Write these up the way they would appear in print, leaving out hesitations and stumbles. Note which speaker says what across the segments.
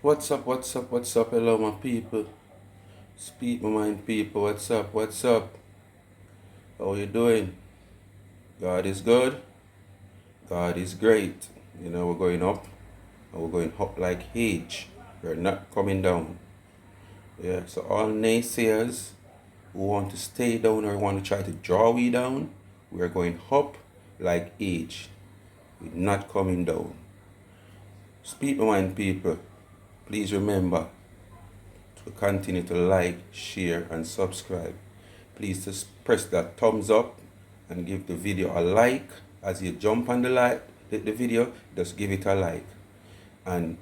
Speaker 1: What's up, what's up, hello my people. Speak my mind people, what's up? How you doing? God is good, God is great. You know, we're going up, and we're going up like H. We're not coming down. Yeah, so all naysayers who want to stay down or want to try to draw we down, we're going up like H. We're not coming down. Speak my mind people, please remember to continue to like, share, and subscribe. Please just press that thumbs up and give the video a like. As you jump on the video, just give it a like. And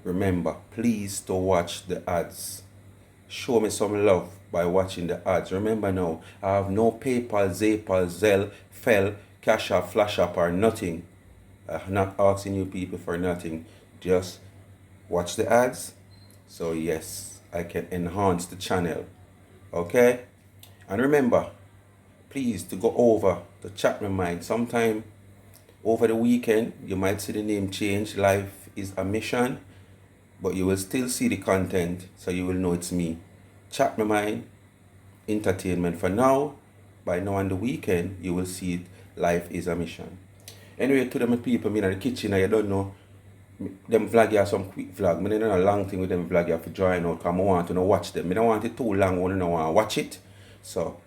Speaker 1: remember, please to watch the ads. Show me some love by watching the ads. Remember now, I have no PayPal, Zaypal, Zelle, Fell, Cash App, Flash App, or nothing. I'm not asking you people for nothing. Just watch the ads. So yes, I can enhance the channel. Okay? And remember, please to go over to Chat My Mind. Sometime over the weekend, you might see the name change. Life is a mission. But you will still see the content, so you will know it's me. Chat My Mind, entertainment for now. By now on the weekend, you will see it. Life is a mission. Anyway, to them people, me in the kitchen, I don't know. Them vlog here some quick vlog. I don't know a long thing with them vlog here for join out because I want to watch them. I don't want it too long, I don't want to watch it. So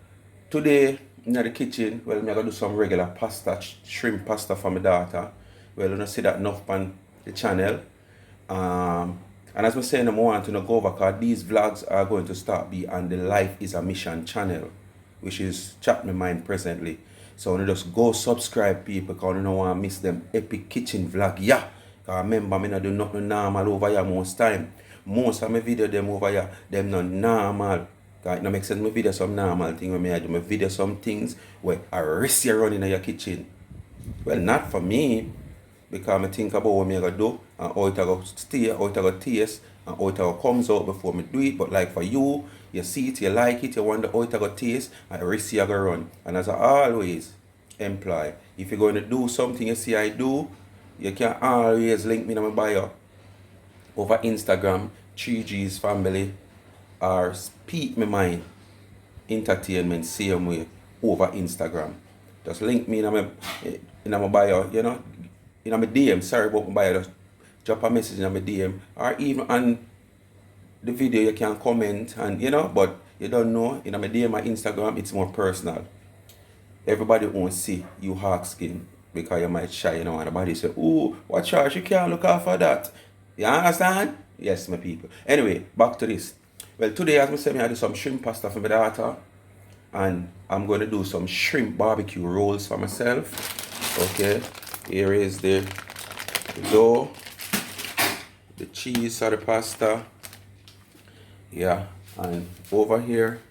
Speaker 1: today in the kitchen, well, I'm gonna do some regular pasta, shrimp pasta for my daughter. Well, you don't see that enough on the channel. And as I saying, I want to go over because these vlogs are going to start be on the Life is a Mission channel, which is Chat My Mind presently. So I just go subscribe people because I don't want to miss them epic kitchen vlog. Yeah. Because remember, I don't do nothing normal over here most time. Most of my video them over here, them not normal. Because it don't make sense my video some normal thing when I do my video some things where I risk you running in your kitchen. Well, not for me. Because I think about what I'm going to do and how it going to stay, how it going to taste and how it going to comes out before I do it. But like for you, you see it, you like it, you wonder how it going to taste and risk you going to run. And as I always employ, if you're going to do something you see I do, you can always link me in my bio over Instagram, 3G's family, or Speak My Mind Entertainment same way over Instagram. Just link me in my bio, you know, in my DM. Sorry about my bio. Just drop a message in my DM, or even on the video you can comment and you know, but you don't know in my DM or Instagram it's more personal. Everybody won't see you hawk skin because you might shy, you know, and nobody say, "Oh, what charge? You can't look out for that." You understand? Yes, my people. Anyway, back to this. Well, today, as I said, I do some shrimp pasta for my daughter, and I'm going to do some shrimp barbecue rolls for myself. Okay, here is the dough, the cheese for the pasta. Yeah, and over here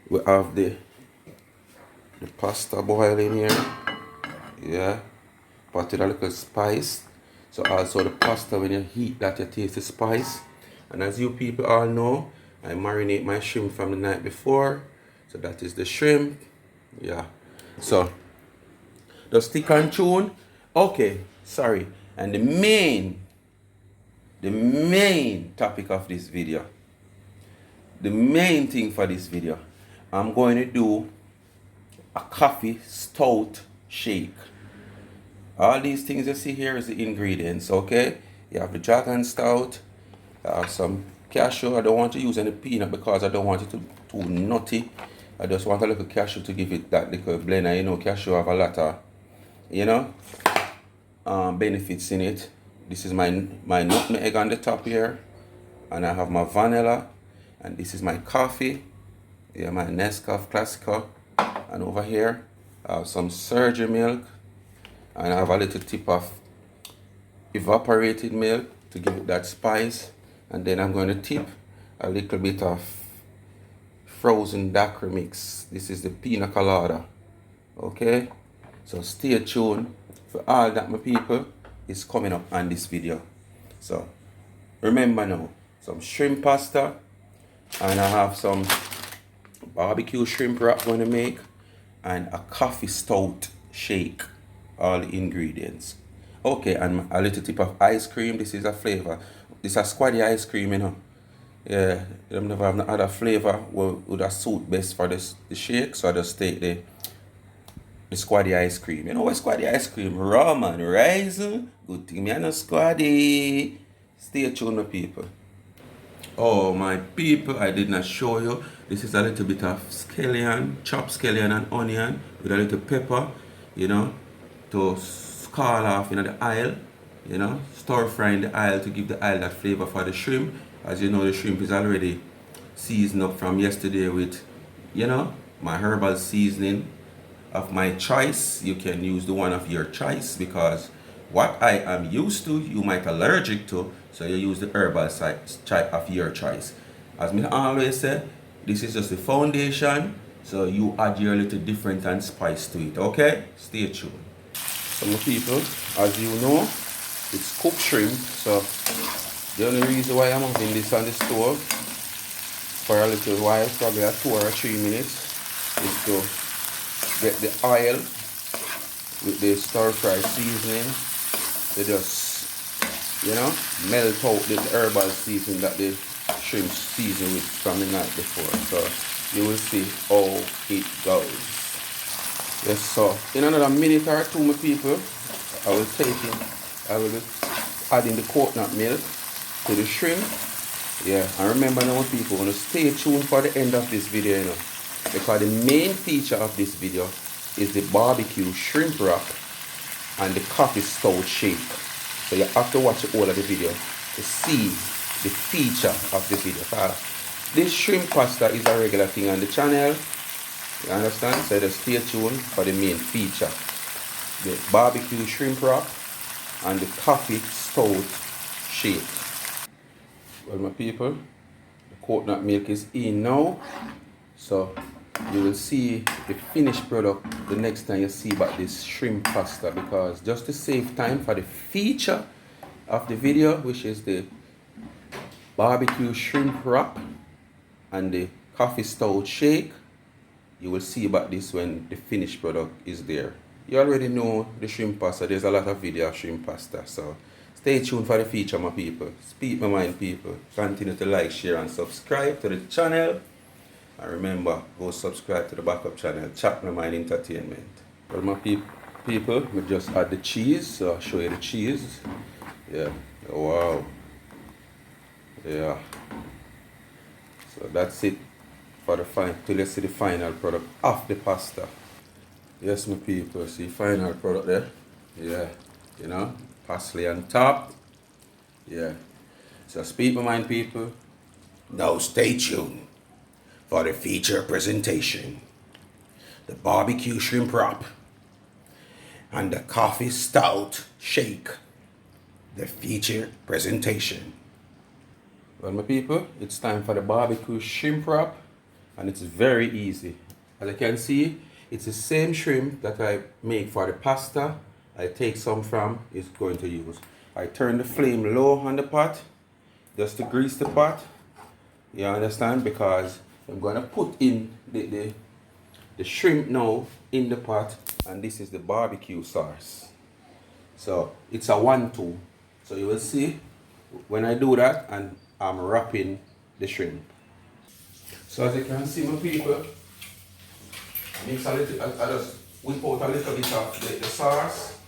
Speaker 1: we have the pasta boiling here. Yeah, put it a little spice. So also the pasta, when you heat that, you taste the spice. And as you people all know, I marinate my shrimp from the night before. So that is the shrimp. Yeah. So just stick and tune. Okay, sorry. And the main topic of this video, the main thing for this video, I'm going to do a coffee stout shake. All these things you see here is the ingredients, okay? You have the dragon stout, you have some cashew. I don't want to use any peanut because I don't want it to too nutty. I just want a little cashew to give it that little blend. And you know, cashew have a lot of, you know, benefits in it. This is my nutmeg on the top here. And I have my vanilla. And this is my coffee. Yeah, my Nescafe Classico. And over here, I have some surgery milk. And I have a little tip of evaporated milk to give it that spice. And then I'm going to tip a little bit of frozen daiquiri mix. This is the pina colada. Okay? So stay tuned for all that, my people, is coming up on this video. So remember now, some shrimp pasta. And I have some barbecue shrimp wrap going to make. And a coffee stout shake. All the ingredients. Okay, and a little tip of ice cream. This is a flavor. It's a squaddy ice cream, you know. Yeah, them never have no other flavor would have suit best for this the shake, so I just take the squaddy ice cream. You know what squaddy ice cream? Raw man, rising. Good thing me and a squaddy. Stay tuned, my people. Oh my people, I did not show you. This is a little bit of scallion, chopped scallion and onion with a little pepper, you know, to scald off in the aisle, you know, stir fry in the aisle to give the aisle that flavor for the shrimp. As you know, the shrimp is already seasoned up from yesterday with, you know, my herbal seasoning of my choice. You can use the one of your choice because what I am used to, you might allergic to, so you use the herbal side of your choice. As me always say, this is just the foundation, so you add your little different and spice to it, okay? Stay tuned. Some people, as you know, it's cooked shrimp, so the only reason why I'm having this on the stove for a little while, probably a 2 or 3 minutes, is to get the oil with the stir fry seasoning. They just, you know, melt out the herbal seasoning that the shrimp season with from the night before. So you will see how it goes. Yes, so in another minute or two, my people, I will be adding the coconut milk to the shrimp. Yeah, and remember now, people, want to stay tuned for the end of this video, you know, because the main feature of this video is the barbecue shrimp wrap and the coffee stout shake. So you have to watch the whole of the video to see the feature of the video. This shrimp pasta is a regular thing on the channel. You understand? So just stay tuned for the main feature. The barbecue shrimp wrap and the coffee stout shake. Well, my people, the coconut milk is in now. So you will see the finished product the next time you see about this shrimp pasta, because just to save time for the feature of the video, which is the barbecue shrimp wrap and the coffee stout shake, you will see about this when the finished product is there. You already know the shrimp pasta. There's a lot of video of shrimp pasta, so stay tuned for the feature, my people. Speak my mind, people. Continue to like, share and subscribe to the channel. And remember, go subscribe to the backup channel, Chat My Mind Entertainment. Well, my people, we just add the cheese, so I'll show you the cheese. Yeah, wow. Yeah. So that's it for the final, till you see the final product of the pasta. Yes, my people, see final product there. Yeah, you know, parsley on top. Yeah. So speak my mind, people. Now stay tuned for the feature presentation, the barbecue shrimp wrap and the coffee stout shake, the feature presentation. Well, my people, it's time for the barbecue shrimp wrap, and it's very easy. As you can see, it's the same shrimp that I make for the pasta. I take some from is going to use. I turn the flame low on the pot just to grease the pot. You understand? Because I'm going to put in the shrimp now in the pot, and this is the barbecue sauce. So it's a 1-2. So you will see when I do that, and I'm wrapping the shrimp. So as you can see, my people, mix a little, I just whip out a little bit of the sauce.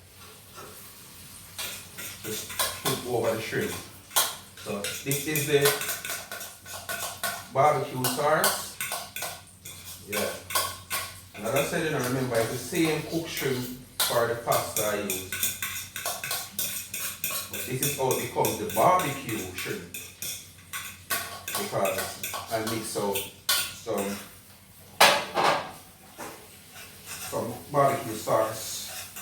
Speaker 1: Just put over the shrimp. So this is the barbecue sauce. Yeah. And as I said, you know, remember, it's the same cooked shrimp for the pasta I use. But this is how it becomes the barbecue shrimp, because I mix out some barbecue sauce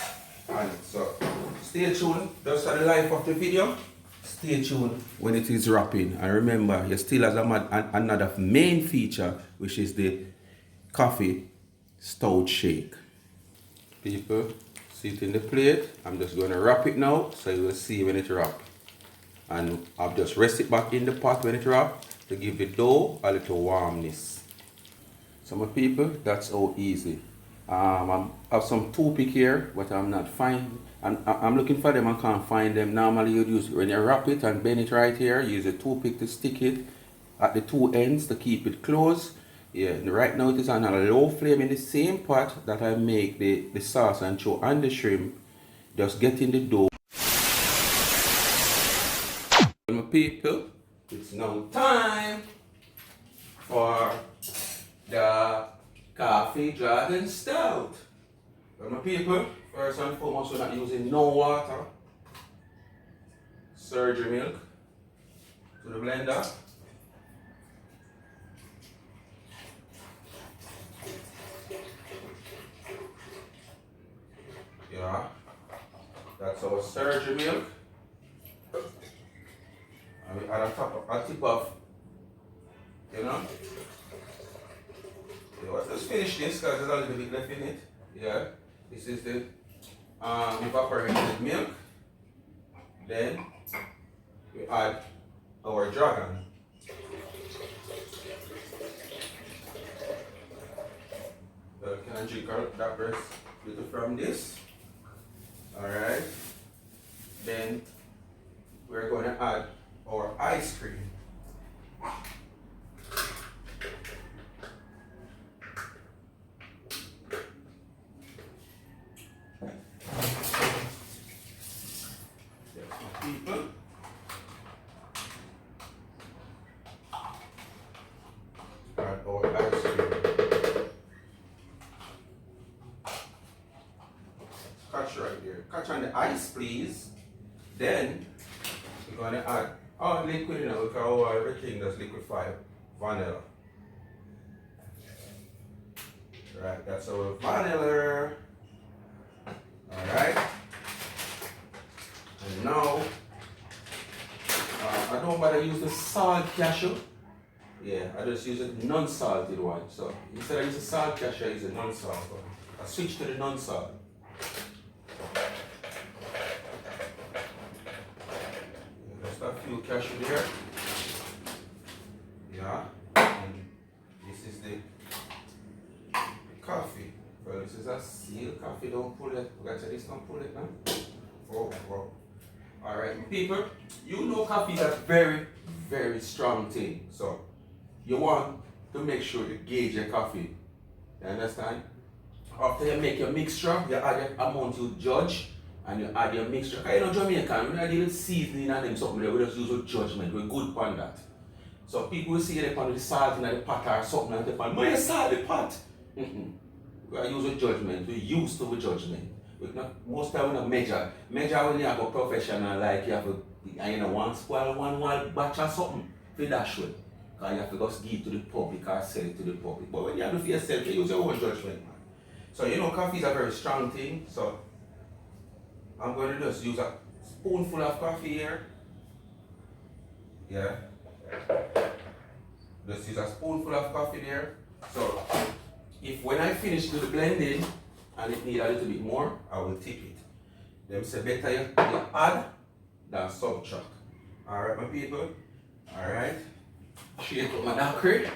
Speaker 1: on it. So stay tuned, just for the life of the video. Stay tuned when it is wrapping, and remember, you still has another main feature, which is the coffee stout shake. People, see it in the plate. I'm just going to wrap it now, so you will see when it wrap. And I'll just rest it back in the pot when it wrap to give the dough a little warmness. So my people, that's how easy I have some toothpick here, but I'm not finding. I'm looking for them. I can't find them. Normally, you'd use when you wrap it and bend it right here. Use a toothpick to stick it at the two ends to keep it closed. Yeah, and right now it is on a low flame in the same pot that I make the sauce and show and the shrimp. Just get in the dough. My people, it's now time for the coffee dragon stout. Well, my people, first and foremost, we're not using no water. Surgery milk to the blender. Yeah, that's our surgery milk. And we add a tip of, you know. Yeah, let's finish this because there's a little bit left in it. Yeah, this is the evaporated milk. Then we add our dragon. So can I drink that rest little from this? Alright. Then we're going to add our ice cream. People. Add our ice cream. Catch right there. Catch on the ice, please. Then we're going to add our liquid, you know, look how everything that's liquefied. Vanilla. Right, that's our vanilla. Alright. And now, I don't bother use the salt cashew. Yeah, I just use a non-salted one. So instead of using salt cashew, I use a non-salt one. I switch to the non-salt. Just a few cashew there. Yeah, and this is the coffee. Well, this is a seal coffee. Don't pull it. We got to this. Don't pull it now. Oh, wow. Alright, people, you know coffee is a very, very strong thing. So, you want to make sure you gauge your coffee. You understand? After you make your mixture, you add the amount you judge and you add your mixture. Because you know Jamaican, we don't deal with seasoning and them something, we just use with judgment. We're good on that. So, people will see they put the salt in the pot or something and they put, "Man, you salt the pot." We are using judgment. We're used to with judgment. Most time we don't measure. Measure when you have a professional, like you have one spoil one batch or something for dash with. Because you have to just give it to the public or sell it to the public. But when you have to for yourself, you use your own judgment, man. So you know coffee is a very strong thing. So I'm going to just use a spoonful of coffee here. Yeah. Just use a spoonful of coffee there. So if when I finish with the blending, and it need a little bit more, I will tip it. Them say better you add than subtract. Alright, my people. Alright. Shake up my daiquiri.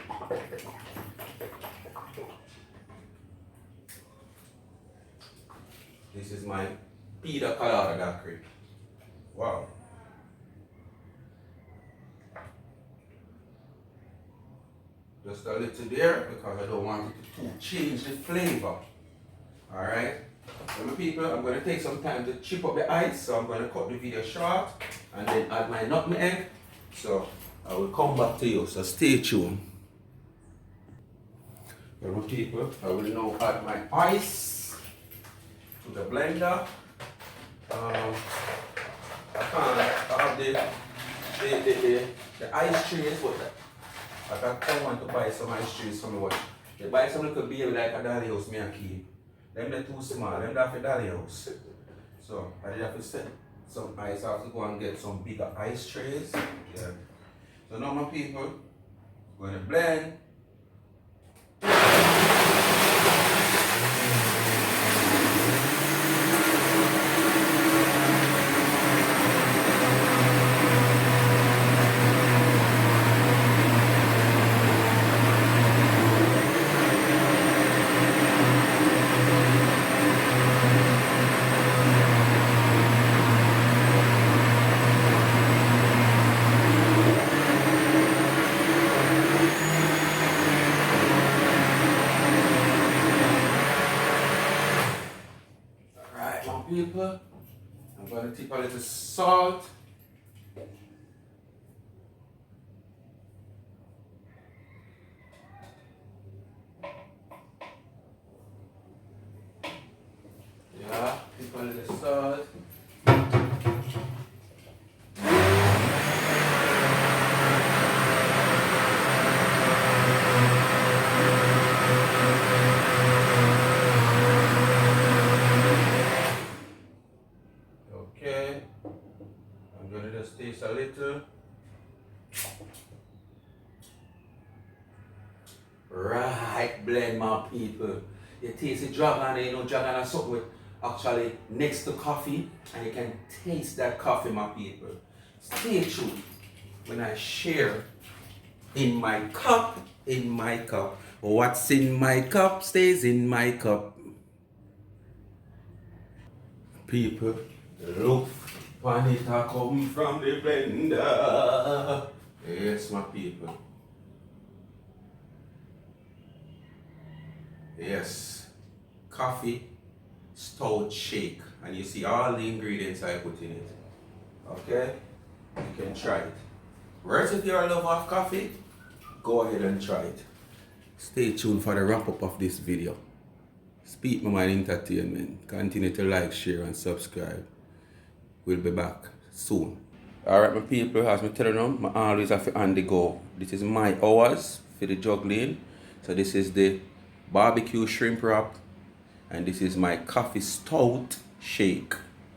Speaker 1: This is my pina colada daiquiri. Wow. Just a little there because I don't want it to change the flavor. Alright, so my people, I'm going to take some time to chip up the ice, so I'm going to cut the video short and then add my nutmeg. So I will come back to you, so stay tuned. Well, my people, I will now add my ice to the blender. I have the ice trays, but I want to buy some ice trays from me. They buy some little baby like a dolly house me and keep. Them they're too small, them they're for dolly house. So I did have to set some ice. I have to go and get some bigger ice trays. Yeah. So now my people, going to blend. people. I'm going to tip a little salt. Yeah, tip a little salt. Okay, I'm gonna just taste a little. Right blend, my people. You taste the dragon, you know, dragon is something with actually next to coffee, and you can taste that coffee, my people. Stay tuned when I share in my cup, What's in my cup stays in my cup. People, look when it a come from the blender. Yes, my people. Yes, coffee, stout shake, and you see all the ingredients I put in it. Okay, you can try it. Right, if you're a lover of coffee, go ahead and try it. Stay tuned for the wrap up of this video. Speak My Mind Entertainment. Continue to like, share, and subscribe. We'll be back soon. Alright, my people, as I tell you now, I always have to on the go. This is my hours for the juggling. So this is the barbecue shrimp wrap, and this is my coffee stout shake.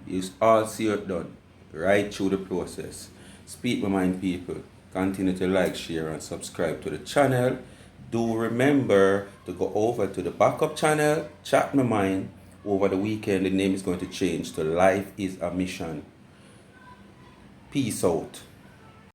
Speaker 1: It's all sealed done right through the process. Speak My Mind, people. Continue to like, share, and subscribe to the channel. Do remember to go over to the backup channel, Chat My Mind. Over the weekend, the name is going to change to Life is a Mission. Peace out.